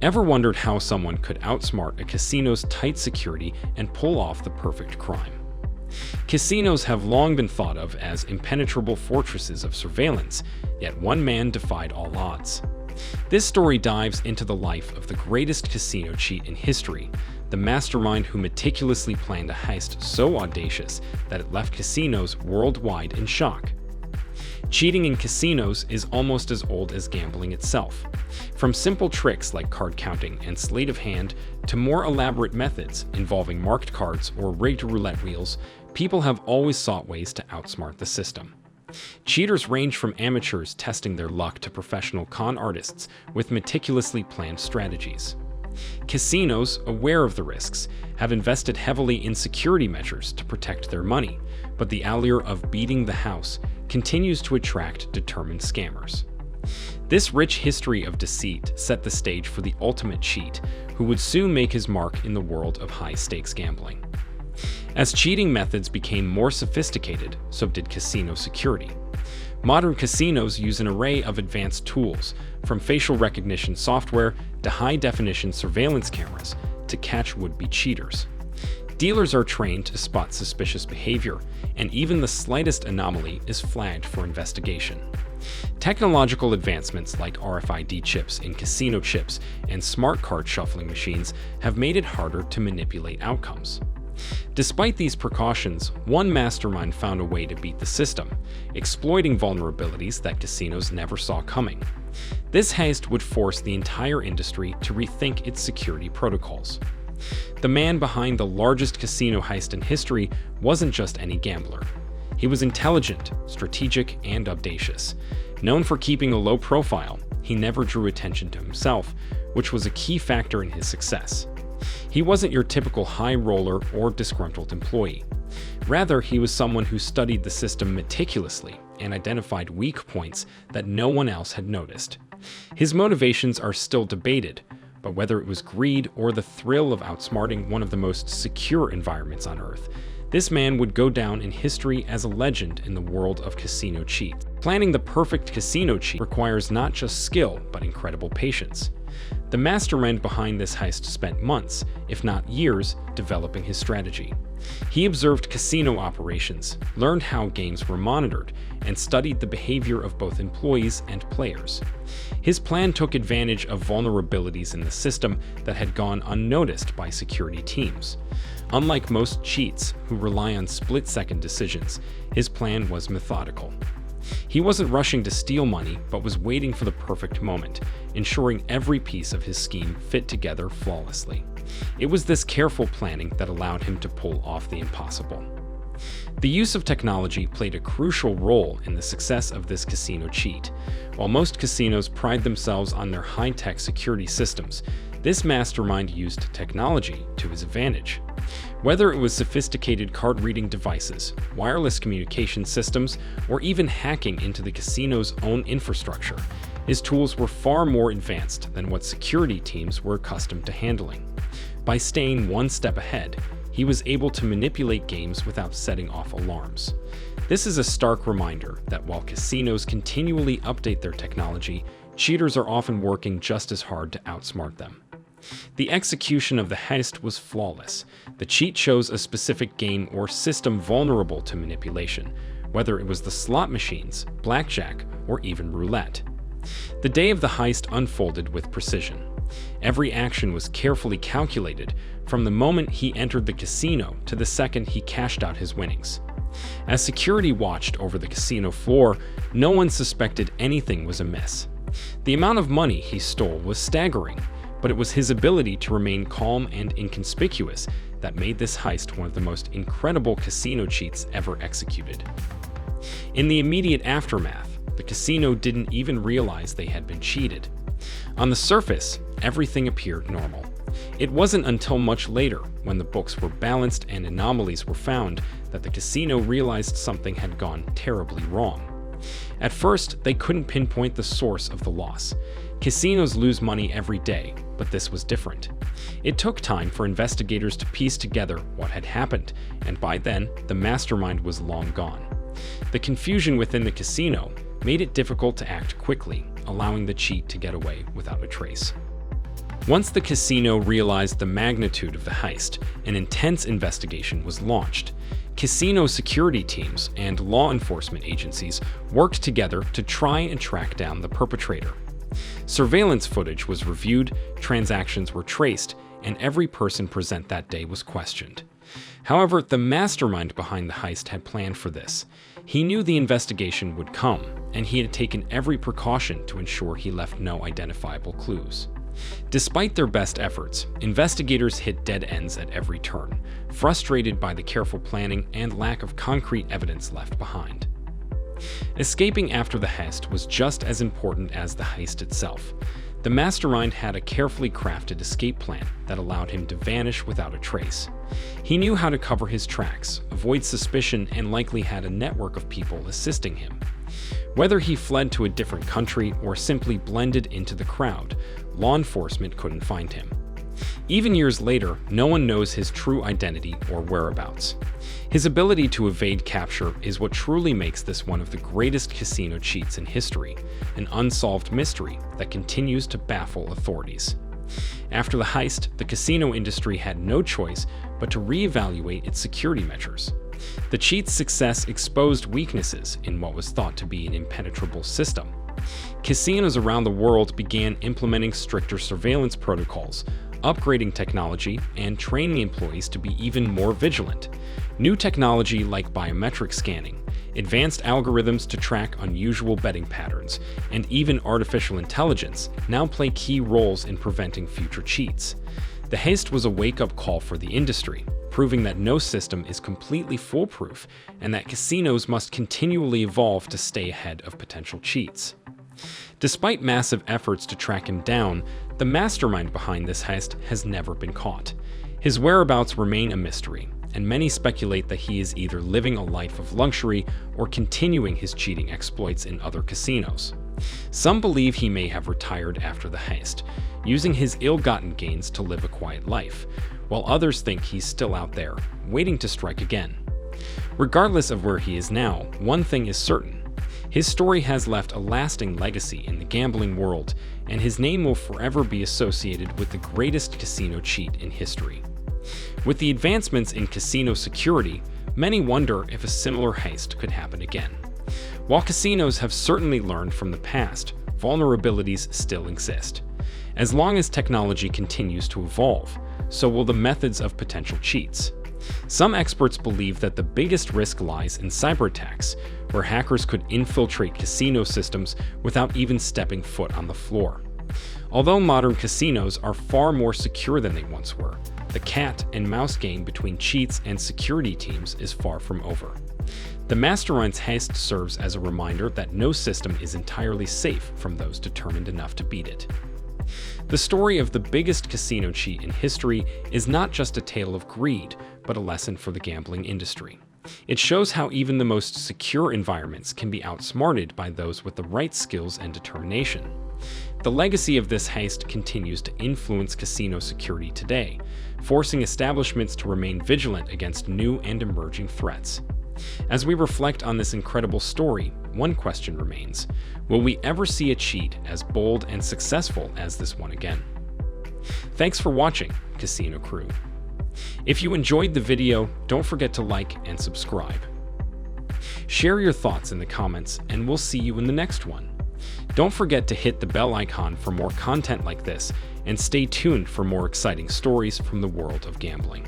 Ever wondered how someone could outsmart a casino's tight security and pull off the perfect crime? Casinos have long been thought of as impenetrable fortresses of surveillance, yet one man defied all odds. This story dives into the life of the greatest casino cheat in history, the mastermind who meticulously planned a heist so audacious that it left casinos worldwide in shock. Cheating in casinos is almost as old as gambling itself. From simple tricks like card counting and sleight of hand to more elaborate methods involving marked cards or rigged roulette wheels, people have always sought ways to outsmart the system. Cheaters range from amateurs testing their luck to professional con artists with meticulously planned strategies. Casinos, aware of the risks, have invested heavily in security measures to protect their money, but the allure of beating the house continues to attract determined scammers. This rich history of deceit set the stage for the ultimate cheat, who would soon make his mark in the world of high-stakes gambling. As cheating methods became more sophisticated, so did casino security. Modern casinos use an array of advanced tools, from facial recognition software to high-definition surveillance cameras, to catch would-be cheaters. Dealers are trained to spot suspicious behavior, and even the slightest anomaly is flagged for investigation. Technological advancements like RFID chips in casino chips and smart card shuffling machines have made it harder to manipulate outcomes. Despite these precautions, one mastermind found a way to beat the system, exploiting vulnerabilities that casinos never saw coming. This heist would force the entire industry to rethink its security protocols. The man behind the largest casino heist in history wasn't just any gambler. He was intelligent, strategic, and audacious. Known for keeping a low profile, he never drew attention to himself, which was a key factor in his success. He wasn't your typical high roller or disgruntled employee. Rather, he was someone who studied the system meticulously and identified weak points that no one else had noticed. His motivations are still debated, but whether it was greed or the thrill of outsmarting one of the most secure environments on Earth, this man would go down in history as a legend in the world of casino cheats. Planning the perfect casino cheat requires not just skill, but incredible patience. The mastermind behind this heist spent months, if not years, developing his strategy. He observed casino operations, learned how games were monitored, and studied the behavior of both employees and players. His plan took advantage of vulnerabilities in the system that had gone unnoticed by security teams. Unlike most cheats, who rely on split-second decisions, his plan was methodical. He wasn't rushing to steal money, but was waiting for the perfect moment, ensuring every piece of his scheme fit together flawlessly. It was this careful planning that allowed him to pull off the impossible. The use of technology played a crucial role in the success of this casino cheat. While most casinos pride themselves on their high-tech security systems, this mastermind used technology to his advantage. Whether it was sophisticated card-reading devices, wireless communication systems, or even hacking into the casino's own infrastructure, his tools were far more advanced than what security teams were accustomed to handling. By staying one step ahead, he was able to manipulate games without setting off alarms. This is a stark reminder that while casinos continually update their technology, cheaters are often working just as hard to outsmart them. The execution of the heist was flawless. The cheat chose a specific game or system vulnerable to manipulation, whether it was the slot machines, blackjack, or even roulette. The day of the heist unfolded with precision. Every action was carefully calculated, from the moment he entered the casino to the second he cashed out his winnings. As security watched over the casino floor, no one suspected anything was amiss. The amount of money he stole was staggering, but it was his ability to remain calm and inconspicuous that made this heist one of the most incredible casino cheats ever executed. In the immediate aftermath, the casino didn't even realize they had been cheated. On the surface, everything appeared normal. It wasn't until much later, when the books were balanced and anomalies were found, that the casino realized something had gone terribly wrong. At first, they couldn't pinpoint the source of the loss. Casinos lose money every day, but this was different. It took time for investigators to piece together what had happened, and by then, the mastermind was long gone. The confusion within the casino made it difficult to act quickly, allowing the cheat to get away without a trace. Once the casino realized the magnitude of the heist, an intense investigation was launched. Casino security teams and law enforcement agencies worked together to try and track down the perpetrator. Surveillance footage was reviewed, transactions were traced, and every person present that day was questioned. However, the mastermind behind the heist had planned for this. He knew the investigation would come, and he had taken every precaution to ensure he left no identifiable clues. Despite their best efforts, investigators hit dead ends at every turn, frustrated by the careful planning and lack of concrete evidence left behind. Escaping after the heist was just as important as the heist itself. The mastermind had a carefully crafted escape plan that allowed him to vanish without a trace. He knew how to cover his tracks, avoid suspicion, and likely had a network of people assisting him. Whether he fled to a different country or simply blended into the crowd, law enforcement couldn't find him. Even years later, no one knows his true identity or whereabouts. His ability to evade capture is what truly makes this one of the greatest casino cheats in history, an unsolved mystery that continues to baffle authorities. After the heist, the casino industry had no choice but to reevaluate its security measures. The cheat's success exposed weaknesses in what was thought to be an impenetrable system. Casinos around the world began implementing stricter surveillance protocols, upgrading technology, and training employees to be even more vigilant. New technology like biometric scanning, advanced algorithms to track unusual betting patterns, and even artificial intelligence now play key roles in preventing future cheats. The heist was a wake-up call for the industry, proving that no system is completely foolproof and that casinos must continually evolve to stay ahead of potential cheats. Despite massive efforts to track him down, the mastermind behind this heist has never been caught. His whereabouts remain a mystery, and many speculate that he is either living a life of luxury or continuing his cheating exploits in other casinos. Some believe he may have retired after the heist, using his ill-gotten gains to live a quiet life, while others think he's still out there, waiting to strike again. Regardless of where he is now, one thing is certain. His story has left a lasting legacy in the gambling world, and his name will forever be associated with the greatest casino cheat in history. With the advancements in casino security, many wonder if a similar heist could happen again. While casinos have certainly learned from the past, vulnerabilities still exist. As long as technology continues to evolve, so will the methods of potential cheats. Some experts believe that the biggest risk lies in cyber attacks, where hackers could infiltrate casino systems without even stepping foot on the floor. Although modern casinos are far more secure than they once were, the cat and mouse game between cheats and security teams is far from over. The mastermind's heist serves as a reminder that no system is entirely safe from those determined enough to beat it. The story of the biggest casino cheat in history is not just a tale of greed, but a lesson for the gambling industry. It shows how even the most secure environments can be outsmarted by those with the right skills and determination. The legacy of this heist continues to influence casino security today, forcing establishments to remain vigilant against new and emerging threats. As we reflect on this incredible story, one question remains: will we ever see a cheat as bold and successful as this one again? Thanks for watching, Casino Crew. If you enjoyed the video, don't forget to like and subscribe. Share your thoughts in the comments, and we'll see you in the next one. Don't forget to hit the bell icon for more content like this, and stay tuned for more exciting stories from the world of gambling.